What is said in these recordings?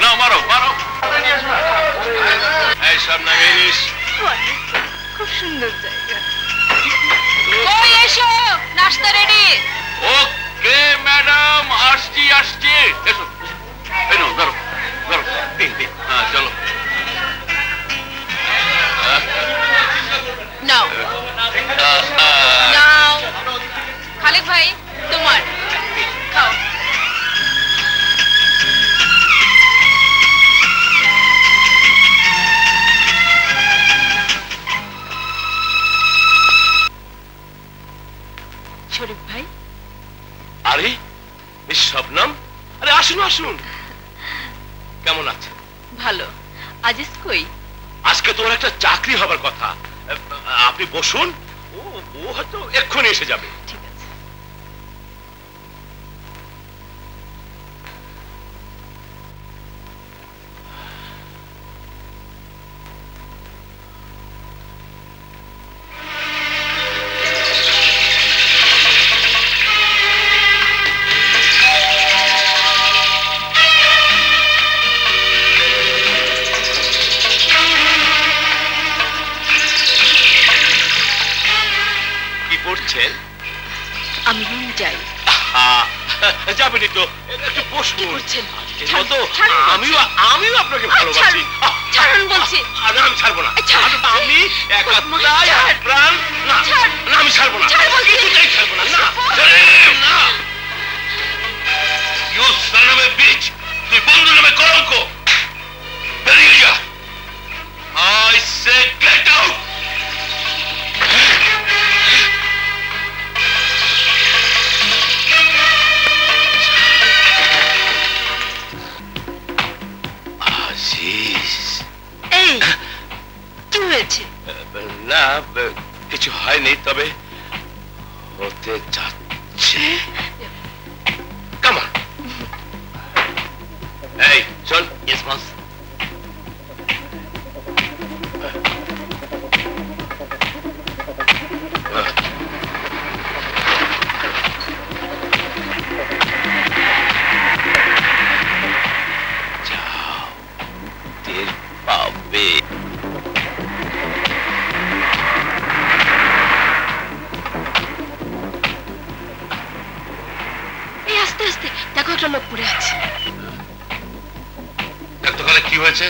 নাও মারো মারো এই সব নামিয়ে নিস খুব সুন্দর জায়গা কই এসো নাস্তা রেডি ওকে ম্যাডাম আসছি আসছি এসো এই নাও ধরো ধরো দিন দিন হ্যাঁ চলো নাও নাও খালিক ভাই তোমার খাও শরীফ ভাই আরে মিস শবনম আরে আসুন আসুন কেমন আছে ভালো আজিজ কই আজকে তোমার একটা চাকরি হবার কথা আপনি বসুন ও ও হয়তো এক্ষুনি এসে যাবে ঠিক আছে আমি রুম যাই যাবেনি তো একটু বসুন আমিও আপনাকে ভালোবাসি ছাড়ুন বলছি আমি ছাড়বো না আমি প্রাণ না আমি ছাড়বো না কিছুতেই ছাড়বো না না you son of a bitch তুই বন্ধু নামে কলঙ্ক বেরিয়ে যা আই সে গেট আউট না কিছু হয়নি তবে হতে যাচ্ছে কামা এই চল ইয়েস বস যাও টের পাবে দেখো একটা লোক পড়ে আছে এতকালে কি হয়েছে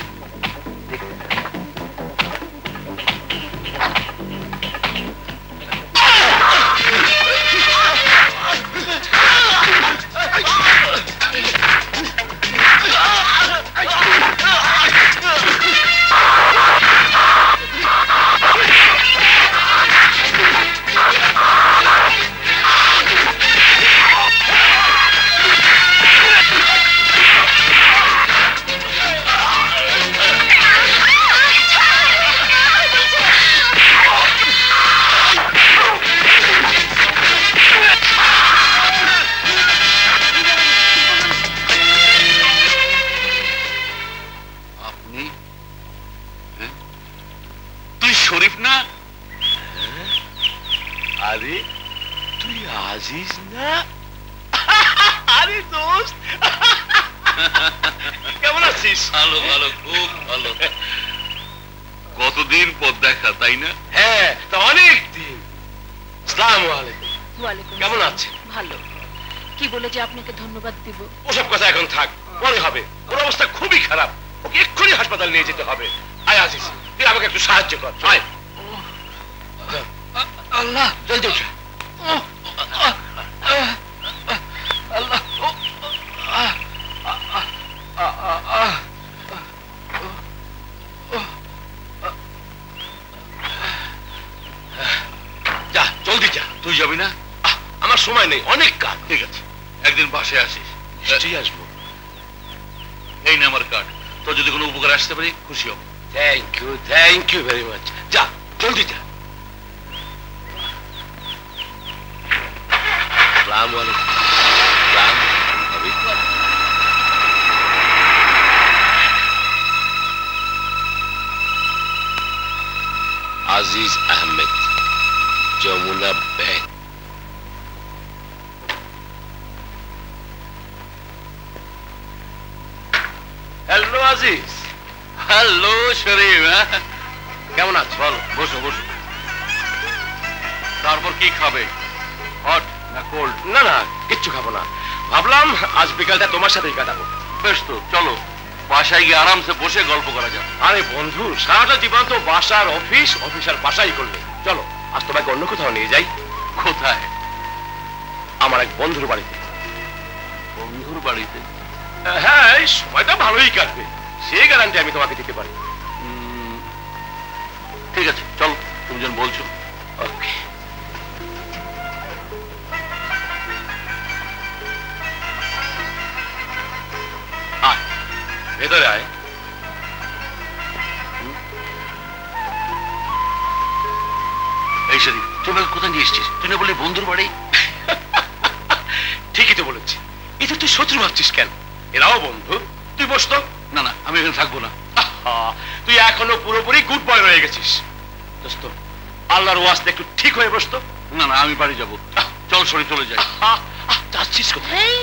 শরীফ না আরে তুই আজিজ না আরে দোস্ত কেমন আছিস ভালো ভালো খুব ভালো কতদিন পর দেখা তাই না হ্যাঁ তা অনেক দিন আসসালামু আলাইকুম ওয়ালাইকুম কেমন আছেন ভালো কি বলে যে আপনাকে ধন্যবাদ দিব ওসব কথা এখন থাক পরে হবে ওর অবস্থা খুবই খারাপ ওকে এক্ষুনি হাসপাতাল নিয়ে যেতে হবে আয় আজিজ তুই আমাকে একটু সাহায্য কর আয় আল্লাহ জলদি উঠা আল্লাহ যা জলদি যা তুই যাবি না আমার সময় নেই অনেক কাজ ঠিক আছে একদিন বাসায় আসিস নিশ্চয়ই আসবো এই না আমার কার্ড তোর যদি কোনো উপকার আসতে পারি খুশি হব থ্যাংক ইউ ভেরি মাচ যা জলদি যা আসসালামু আলাইকুম Aziz Ahmed Jamuna bank hello Aziz, hello Sharif. কেমন আছো? বলো, বসো বসো। তারপর কি খাবে, হট না কোল্ড? না না, কিচ্ছু খাবো না, ভাবলাম আজ বিকালটা তোমার সাথেই কাটাবো। বেশ তো, চলো বাসায় গিয়ে আরামসে বসে গল্প করা যাক। আরে বন্ধু, সারাটা জীবন তো বাসার অফিস, অফিস আর বাসাই করলে, চলো আজ তোমাকে অন্য কোথাও নিয়ে যাই। কোথায়? আমার এক বন্ধুর বাড়িতে। বন্ধুর বাড়িতে? হ্যাঁ, এই সময়টা ভালোই কাটবে, সেই গ্যারান্টি আমি তোমাকে দিতে পারি। ঠিক আছে, চলো, তুমি যখন বলছো। ওকে। আয়, ভেতরে আয়। এই শরীফ, তুমি ওকে কোথায় নিয়ে এসছিস? তুই না বললি বন্ধুর বাড়ি? ঠিকই তো বলেছি, এটা তুই শত্রু ভাবছিস কেন? এরাও বন্ধু, তুই বসতো। না না, আমি এখানে থাকবো না। তুই এখনো পুরোপুরি গুড বয় রয়ে গেছিস। দোস্ত, আল্লাহর ওয়াস্তে একটু ঠিক হয়ে বসতো। না না, আমি বাড়ি যাবো। চল শরীফ, চলে যাই। যাচ্ছিস কোথায়? এই